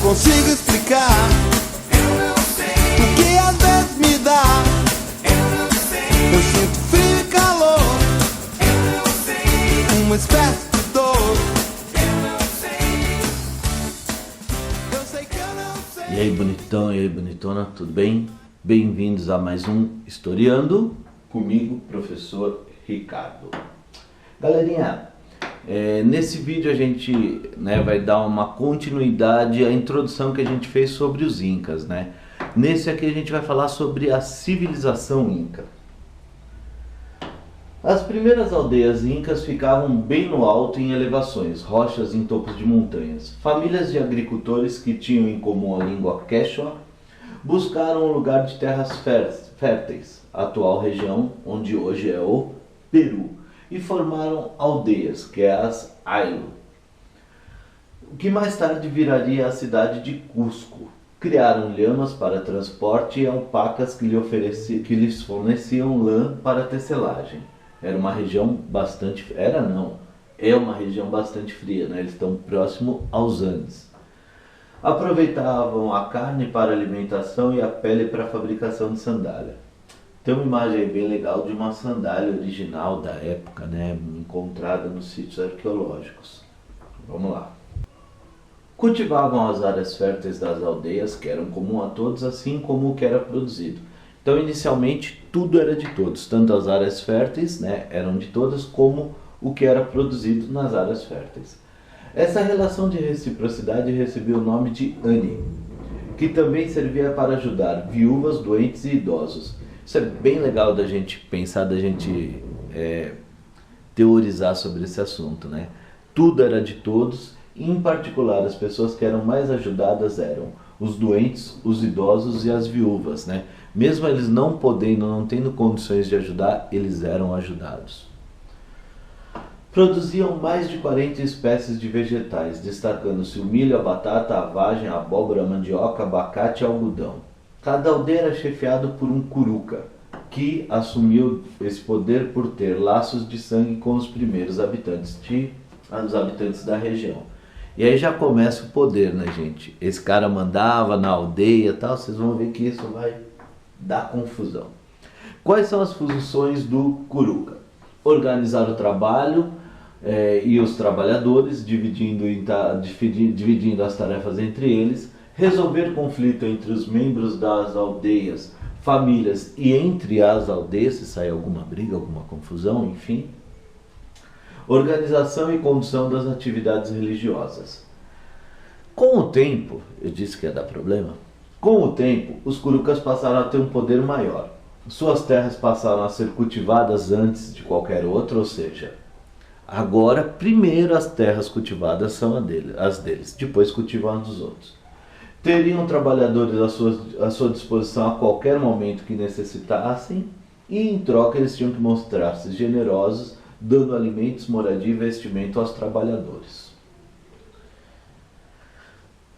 consigo explicar. Eu não sei o que às vezes me dá. Eu não sei. Eu sinto frio e calor. Eu não sei. Uma espécie de dor. Eu não sei. Eu sei que eu não sei. E aí, bonitão, e aí, bonitona, tudo bem? Bem-vindos a mais um Historiando, comigo, professor Ricardo. Galerinha, nesse vídeo a gente vai dar uma continuidade à introdução que a gente fez sobre os Incas, né? Nesse aqui a gente vai falar sobre a civilização Inca. As primeiras aldeias incas ficavam bem no alto em elevações, rochas em topos de montanhas. Famílias de agricultores que tinham em comum a língua quechua buscaram um lugar de terras férteis, a atual região onde hoje é o Peru, e formaram aldeias, que é as Ayllu, o que mais tarde viraria a cidade de Cusco. Criaram lhamas para transporte e alpacas que lhes forneciam lã para tecelagem. Era uma região bastante... É uma região bastante fria, né? Eles estão próximo aos Andes. Aproveitavam a carne para alimentação e a pele para a fabricação de sandália. Tem uma imagem aí bem legal de uma sandália original da época, né? Encontrada nos sítios arqueológicos. Vamos lá. Cultivavam as áreas férteis das aldeias, que eram comum a todos, assim como o que era produzido. Então, inicialmente, tudo era de todos, tanto as áreas férteis, né, eram de todas, como o que era produzido nas áreas férteis. Essa relação de reciprocidade recebeu o nome de Ani, que também servia para ajudar viúvas, doentes e idosos. Isso é bem legal da gente pensar, da gente teorizar sobre esse assunto, né? Tudo era de todos, e em particular as pessoas que eram mais ajudadas eram os doentes, os idosos e as viúvas, né? Mesmo eles não tendo condições de ajudar, eles eram ajudados. Produziam mais de 40 espécies de vegetais, destacando-se o milho, a batata, a vagem, a abóbora, a mandioca, abacate e algodão. Cada aldeia era chefiado por um curuca, que assumiu esse poder por ter laços de sangue com os primeiros habitantes da região. E aí já começa o poder, né, gente? Esse cara mandava na aldeia e tal, vocês vão ver que isso vai dar confusão. Quais são as funções do curuca? Organizar o trabalho e os trabalhadores, dividindo as tarefas entre eles, resolver conflito entre os membros das aldeias, famílias e entre as aldeias, se sair alguma briga, alguma confusão, enfim. Organização e condução das atividades religiosas. Com o tempo, eu disse que ia dar problema, com o tempo os curucas passaram a ter um poder maior. Suas terras passaram a ser cultivadas antes de qualquer outra, ou seja, agora primeiro as terras cultivadas são as deles, depois cultivam as dos outros. Teriam trabalhadores à sua disposição a qualquer momento que necessitassem, e em troca eles tinham que mostrar-se generosos, dando alimentos, moradia e vestimento aos trabalhadores.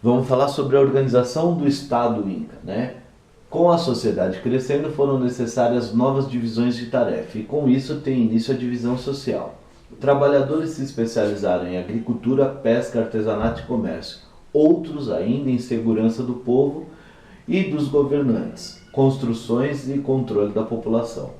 Vamos falar sobre a organização do Estado Inca, né? Com a sociedade crescendo, foram necessárias novas divisões de tarefa, e com isso tem início a divisão social. Trabalhadores se especializaram em agricultura, pesca, artesanato e comércio. Outros ainda em segurança do povo e dos governantes, construções e controle da população.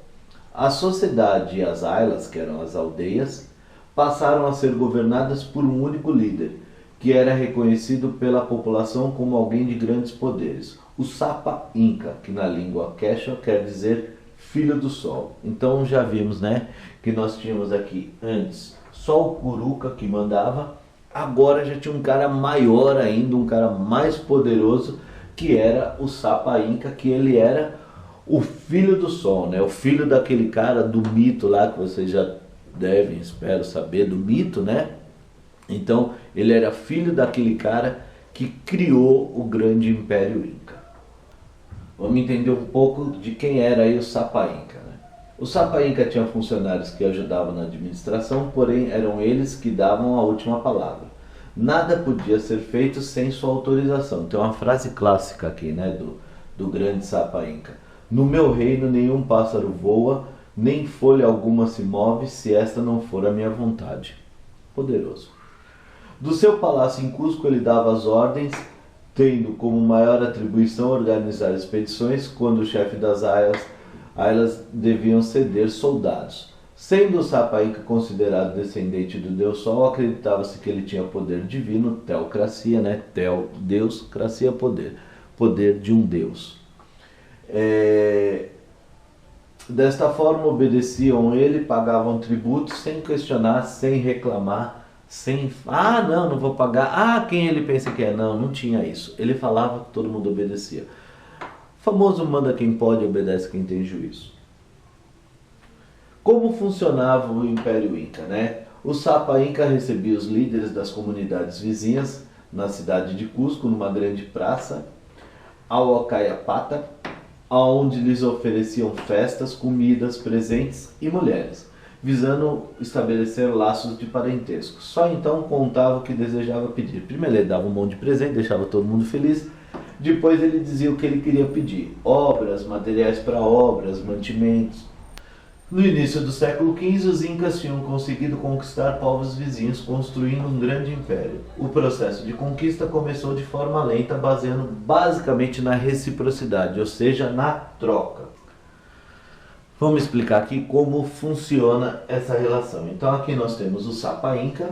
A sociedade e as ailas, que eram as aldeias, passaram a ser governadas por um único líder, que era reconhecido pela população como alguém de grandes poderes, o Sapa Inca, que na língua quechua quer dizer filho do sol. Então já vimos, né, que nós tínhamos aqui antes só o curuca que mandava, agora já tinha um cara maior ainda, um cara mais poderoso, que era o Sapa Inca, que ele era o filho do sol, né? O filho daquele cara do mito lá, que vocês já devem, espero saber, do mito, né? Então, ele era filho daquele cara que criou o grande Império Inca. Vamos entender um pouco de quem era aí o Sapa Inca, né? O Sapa Inca tinha funcionários que ajudavam na administração, porém eram eles que davam a última palavra. Nada podia ser feito sem sua autorização. Tem uma frase clássica aqui, né, do grande Sapa Inca. No meu reino nenhum pássaro voa, nem folha alguma se move, se esta não for a minha vontade. Poderoso. Do seu palácio em Cusco ele dava as ordens tendo como maior atribuição organizar expedições quando o chefe das ailas deviam ceder soldados. Sendo o Sapa Inca considerado descendente do Deus Sol, acreditava-se que ele tinha poder divino, teocracia, né? Deus, cracia, poder. Poder de um Deus. Desta forma, obedeciam ele, pagavam tributos sem questionar, sem reclamar, não vou pagar, quem ele pensa que é? Não tinha isso. Ele falava, todo mundo obedecia. O famoso manda quem pode, obedece quem tem juízo. Como funcionava o Império Inca, né? O Sapa Inca recebia os líderes das comunidades vizinhas na cidade de Cusco, numa grande praça, ao Ocayapata, onde lhes ofereciam festas, comidas, presentes e mulheres, visando estabelecer laços de parentesco. Só então contava o que desejava pedir. Primeiro ele dava um monte de presente, deixava todo mundo feliz. Depois ele dizia o que ele queria pedir: obras, materiais para obras, mantimentos. No início do século XV, os Incas tinham conseguido conquistar povos vizinhos, construindo um grande império. O processo de conquista começou de forma lenta, baseando basicamente na reciprocidade, ou seja, na troca. Vamos explicar aqui como funciona essa relação. Então aqui nós temos o Sapa Inca,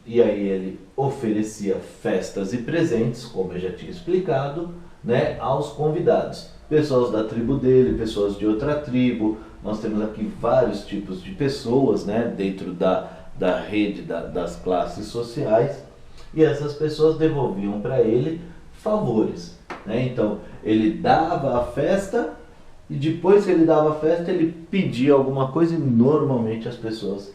e aí ele oferecia festas e presentes, como eu já tinha explicado, né, aos convidados. Pessoas da tribo dele, pessoas de outra tribo. Nós temos aqui vários tipos de pessoas, né, dentro da rede das classes sociais, e essas pessoas devolviam para ele favores, né? Então ele dava a festa, e depois que ele dava a festa ele pedia alguma coisa, e normalmente as pessoas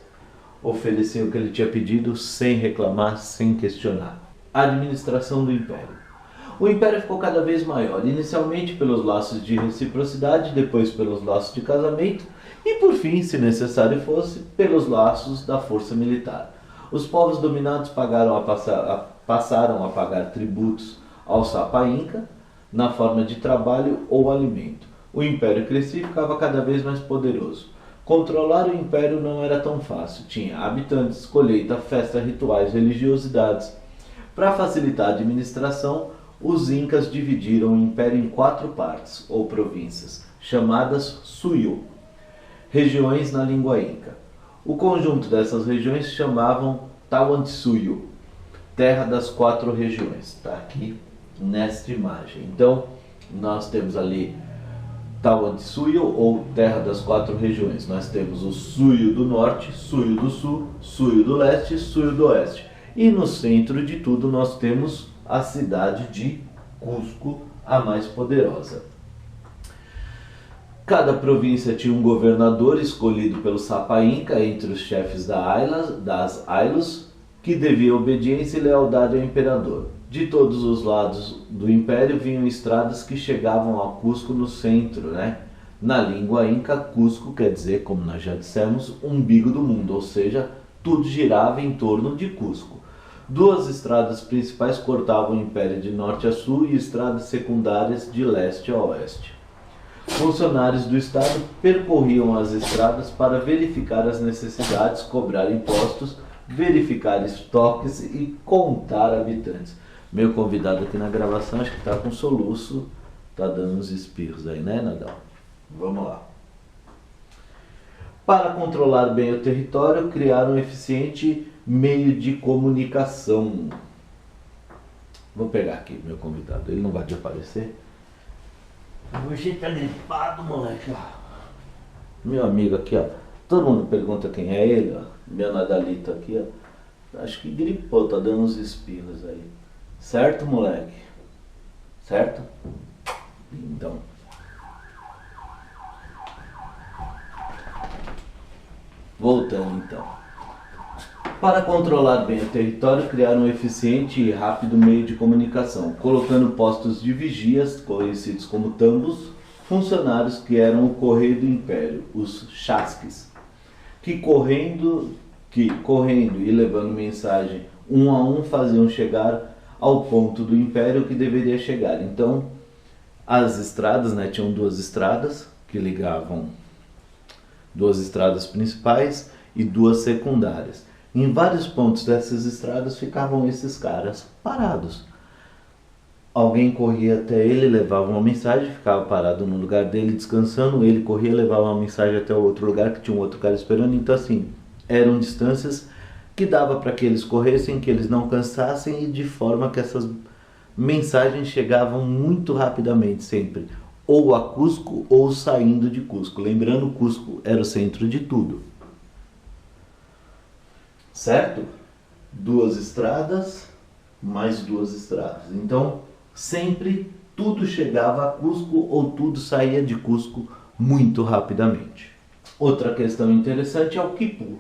ofereciam o que ele tinha pedido sem reclamar, sem questionar. A administração do Império. O Império ficou cada vez maior, inicialmente pelos laços de reciprocidade, depois pelos laços de casamento e, por fim, se necessário fosse, pelos laços da força militar. Os povos dominados passaram a pagar tributos ao Sapa Inca na forma de trabalho ou alimento. O Império crescia e ficava cada vez mais poderoso. Controlar o Império não era tão fácil. Tinha habitantes, colheita, festa, rituais, religiosidades. Para facilitar a administração, os Incas dividiram o Império em 4 partes, ou províncias, chamadas Suyo, regiões na língua Inca. O conjunto dessas regiões se chamavam Tahuantinsuyo, terra das 4 regiões. Está aqui nesta imagem. Então, nós temos ali Tahuantinsuyo, ou terra das 4 regiões. Nós temos o Suyo do norte, Suyo do sul, Suyo do leste e Suyo do oeste. E no centro de tudo nós temos a cidade de Cusco, a mais poderosa. Cada província tinha um governador escolhido pelo Sapa Inca entre os chefes das ailos, que devia obediência e lealdade ao imperador. De todos os lados do império vinham estradas que chegavam a Cusco no centro, né? Na língua Inca, Cusco quer dizer, como nós já dissemos, umbigo do mundo, ou seja, tudo girava em torno de Cusco. 2 estradas principais cortavam o império de norte a sul e estradas secundárias de leste a oeste. Funcionários do Estado percorriam as estradas para verificar as necessidades, cobrar impostos, verificar estoques e contar habitantes. Meu convidado aqui na gravação acho que está com soluço, está dando uns espirros aí, né, Nadal? Vamos lá. Para controlar bem o território, criaram um eficiente meio de comunicação. Vou pegar aqui meu convidado, ele não vai te aparecer? Você tá gripado, moleque. Meu amigo aqui, ó. Todo mundo pergunta quem é ele, ó. Meu Nadalito aqui, ó. Acho que gripou, tá dando uns espirros aí. Certo, moleque? Certo? Então. Voltando então. Para controlar bem o território, criaram um eficiente e rápido meio de comunicação, colocando postos de vigias, conhecidos como tambos, funcionários que eram o correio do império, os chasques, que correndo e levando mensagem um a um faziam chegar ao ponto do império que deveria chegar. Então, as estradas, né, tinham 2 estradas que ligavam, 2 estradas principais e 2 secundárias. Em vários pontos dessas estradas ficavam esses caras parados. Alguém corria até ele, levava uma mensagem, ficava parado no lugar dele descansando, ele corria, levava uma mensagem até o outro lugar que tinha um outro cara esperando. Então assim, eram distâncias que dava para que eles corressem, que eles não cansassem, e de forma que essas mensagens chegavam muito rapidamente sempre, ou a Cusco ou saindo de Cusco. Lembrando, Cusco era o centro de tudo. Certo? 2 estradas, mais 2 estradas. Então, sempre tudo chegava a Cusco ou tudo saía de Cusco muito rapidamente. Outra questão interessante é o quipu,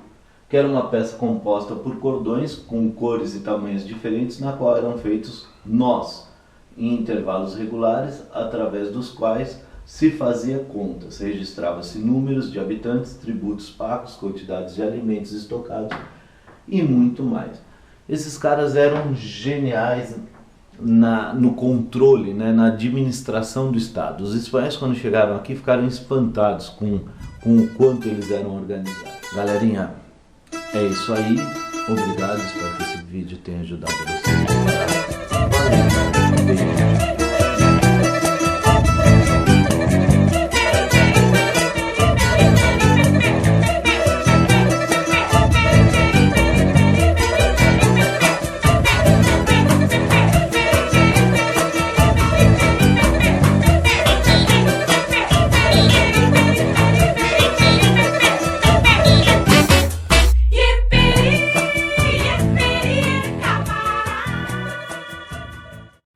que era uma peça composta por cordões com cores e tamanhos diferentes, na qual eram feitos nós, em intervalos regulares, através dos quais se fazia contas, registrava-se números de habitantes, tributos pagos, quantidades de alimentos estocados e muito mais. Esses caras eram geniais no controle, né, na administração do Estado. Os espanhóis, quando chegaram aqui, ficaram espantados com o quanto eles eram organizados. Galerinha, é isso aí. Obrigado, espero que esse vídeo tenha ajudado vocês. Valeu, beijo.